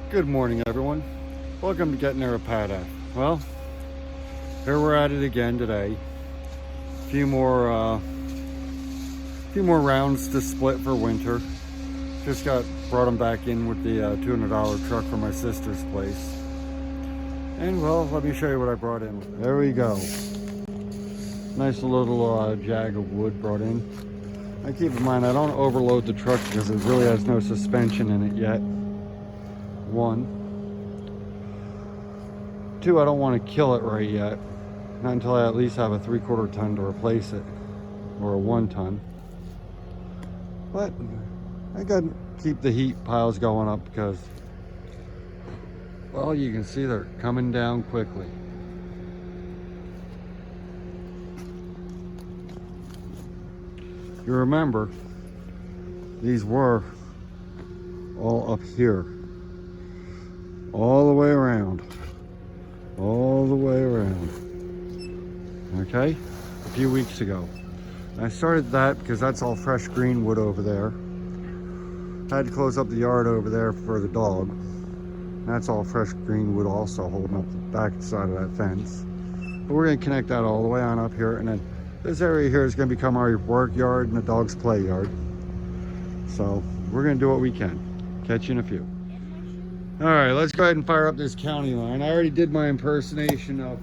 Good morning, everyone. Welcome to Getting There with Pat F. Well, here we're at it again today. A few more rounds to split for winter. Just brought them back in with the $200 truck from my sister's place. And well, let me show you what I brought in. There we go. Nice little jag of wood brought in. And keep in mind, I don't overload the truck because it really has no suspension in it yet. One. Two, I don't want to kill it right yet. Not until I at least have a 3/4 ton to replace it. Or a 1 ton. But I gotta keep the heat piles going up because, well, you can see they're coming down quickly. You remember, these were all up here. All the way around. All the way around. Okay? A few weeks ago. I started that because that's all fresh green wood over there. I had to close up the yard over there for the dog. That's all fresh green wood also holding up the back side of that fence. But we're going to connect that all the way on up here, and then this area here is going to become our work yard and the dog's play yard. So we're going to do what we can. Catch you in a few. All right, let's go ahead and fire up this Countyline. I already did my impersonation of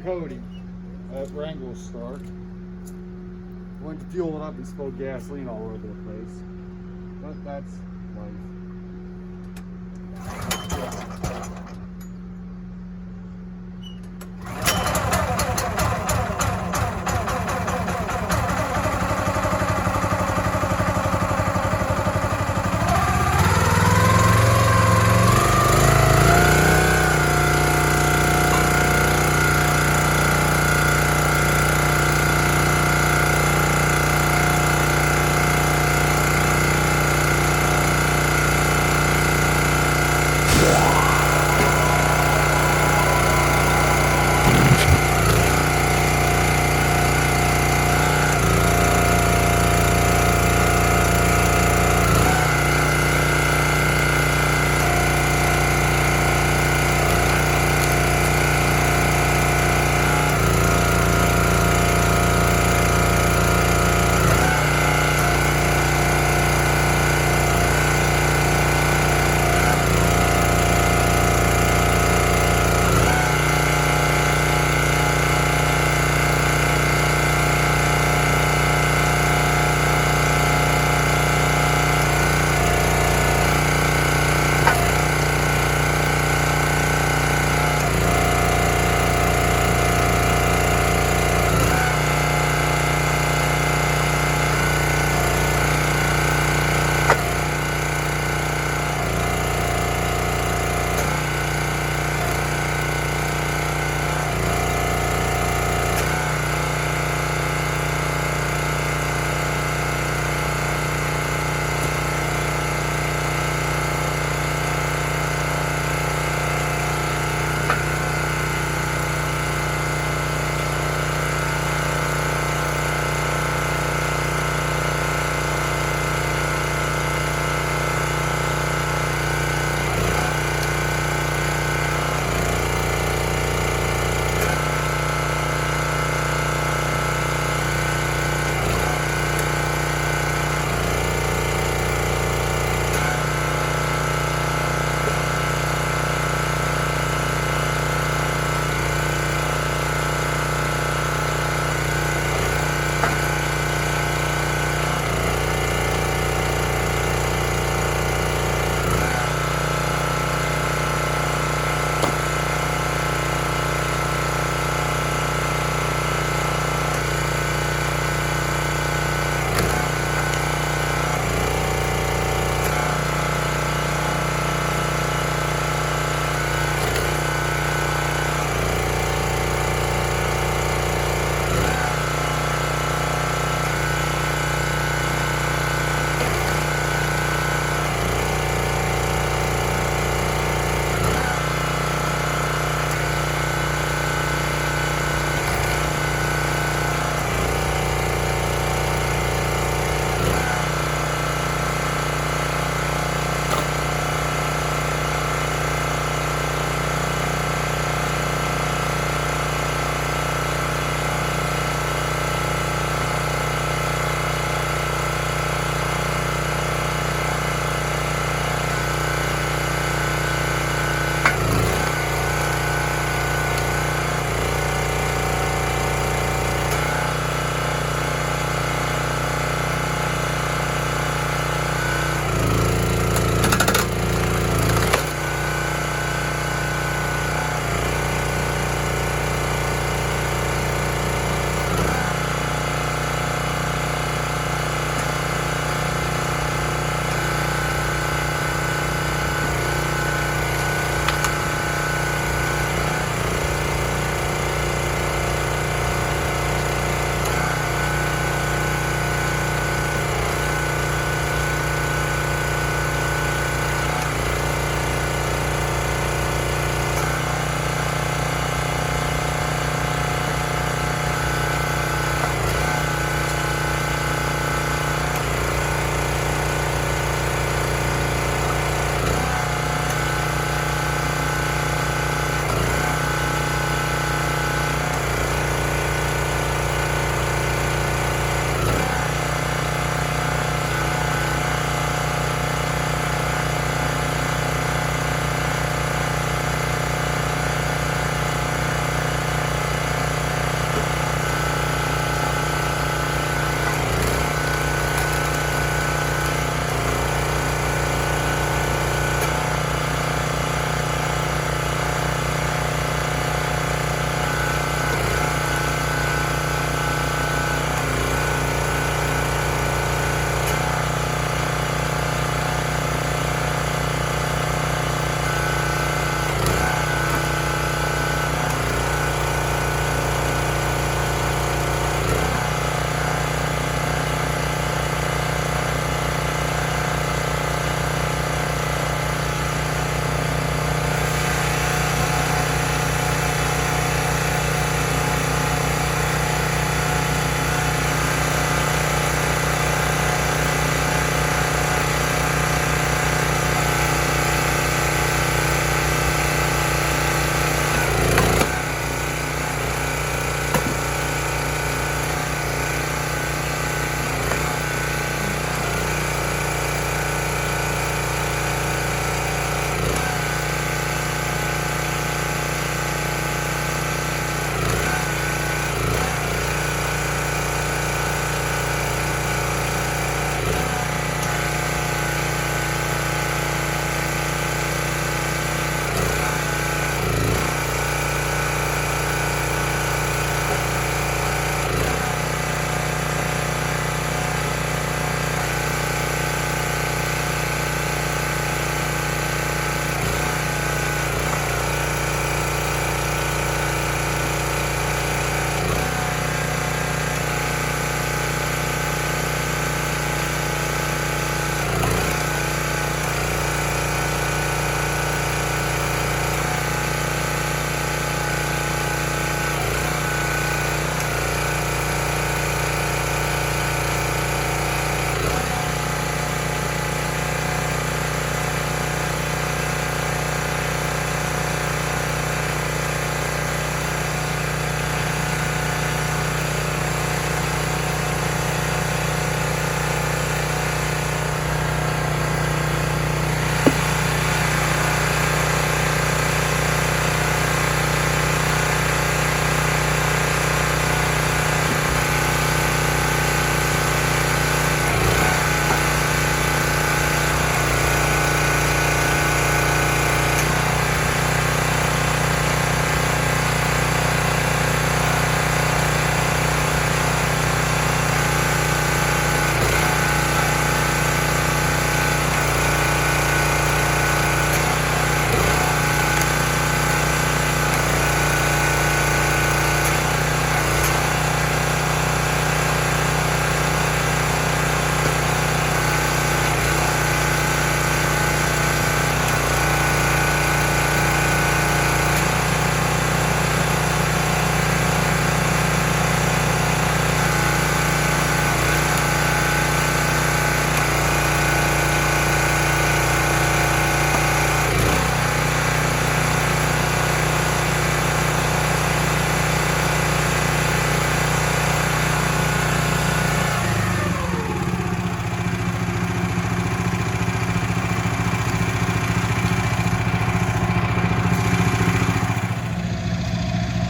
Cody at Wrangle's store. Went to fuel it up and spilled gasoline all over the place. But that's life.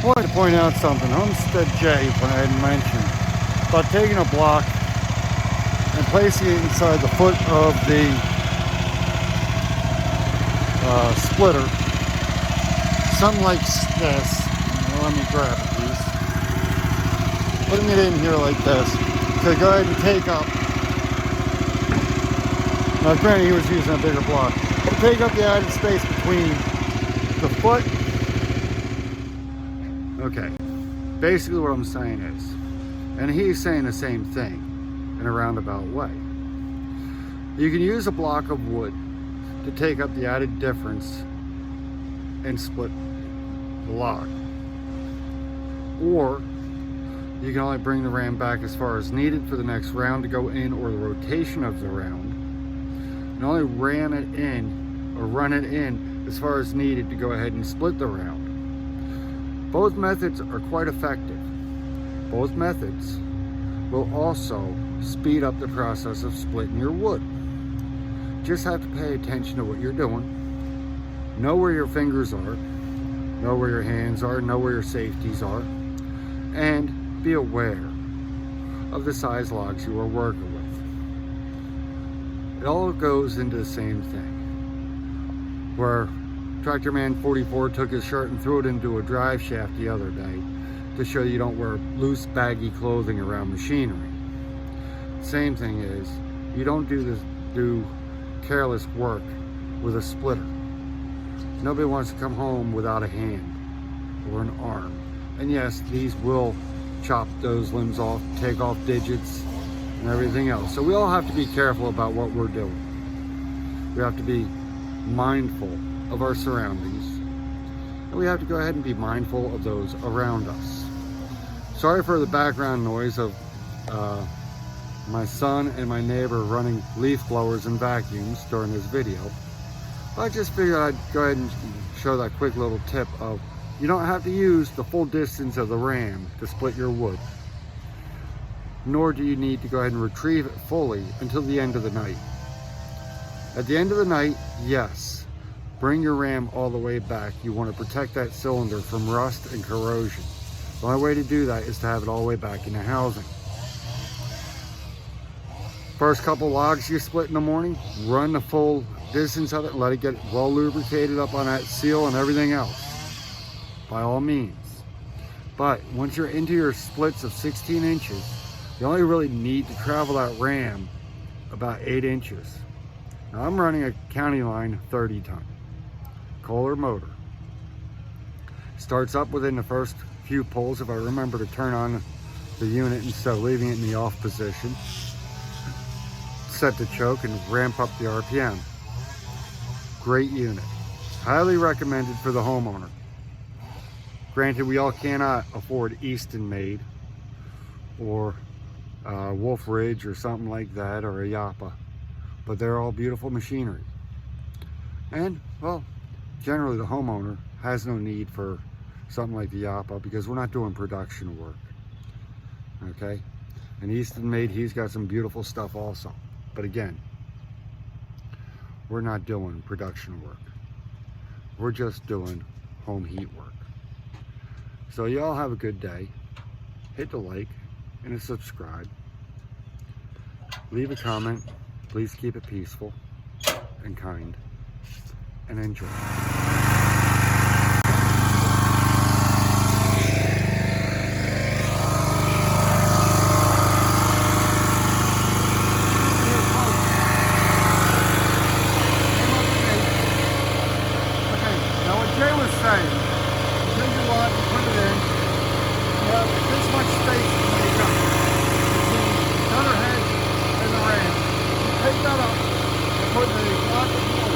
wanted to point out something. Homestead J, when I had mentioned about taking a block and placing it inside the foot of the splitter. Something like this. Let me grab a piece. Putting it in here like this to go ahead and take up. Now granted, he was using a bigger block. To take up the added space between the foot. Okay. Basically what I'm saying is, and he's saying the same thing in a roundabout way. You can use a block of wood to take up the added difference and split the log. Or you can only bring the ram back as far as needed for the next round to go in, or the rotation of the round, and only ram it in or run it in as far as needed to go ahead and split the round. Both methods are quite effective. Both methods will also speed up the process of splitting your wood. Just have to pay attention to what you're doing. Know where your fingers are. Know where your hands are. Know where your safeties are. And be aware of the size logs you are working with. It all goes into the same thing. Where Tractor Man 44 took his shirt and threw it into a drive shaft the other day to show you don't wear loose, baggy clothing around machinery. Same thing is, you don't do careless work with a splitter. Nobody wants to come home without a hand or an arm. And yes, these will chop those limbs off, take off digits and everything else. So we all have to be careful about what we're doing. We have to be mindful of our surroundings. And we have to go ahead and be mindful of those around us. Sorry for the background noise of my son and my neighbor running leaf blowers and vacuums during this video. I just figured I'd go ahead and show that quick little tip of you don't have to use the full distance of the ram to split your wood. Nor do you need to go ahead and retrieve it fully until the end of the night. At the end of the night, yes, bring your ram all the way back. You want to protect that cylinder from rust and corrosion. The only way to do that is to have it all the way back in the housing. First couple logs you split in the morning, run the full distance of it and let it get well lubricated up on that seal and everything else, by all means. But once you're into your splits of 16 inches, you only really need to travel that ram about 8 inches. Now I'm running a Countyline 30 ton Kohler motor. Starts up within the first few pulls if I remember to turn on the unit instead of leaving it in the off position. Set the choke and ramp up the RPM. Great unit. Highly recommended for the homeowner. Granted, we all cannot afford Easton made or Wolf Ridge or something like that, or a Yappa, but they're all beautiful machinery. And, well, generally the homeowner has no need for something like the Yappa because we're not doing production work. Okay? And Easton made, he's got some beautiful stuff also. But again, we're not doing production work. We're just doing home heat work. So y'all have a good day. Hit the like and a subscribe. Leave a comment. Please keep it peaceful and kind. And enjoy. Take that up and put a block of wood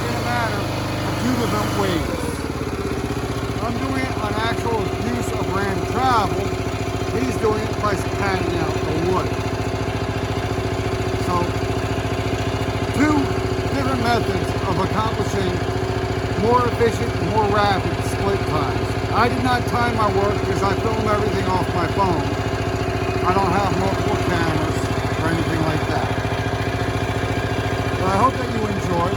in a matter of two different ways. I'm doing it on actual use of ram travel. He's doing it by padding out the wood. So, two different methods of accomplishing more efficient and more rapid split times. I did not time my work because I film everything off my phone. I don't have multiple cameras or anything like that. But I hope that you enjoy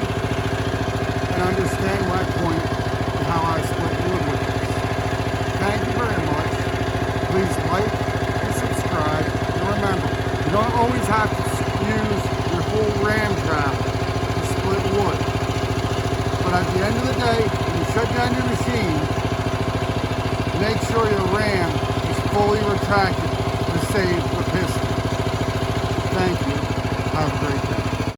and understand my point and how I split wood with this. Thank you very much. Please like and subscribe. And remember, you don't always have to use your full ram travel to split wood. But at the end of the day, when you shut down your machine, make sure your ram is fully retracted to save the piston. Thank you. Have a great day.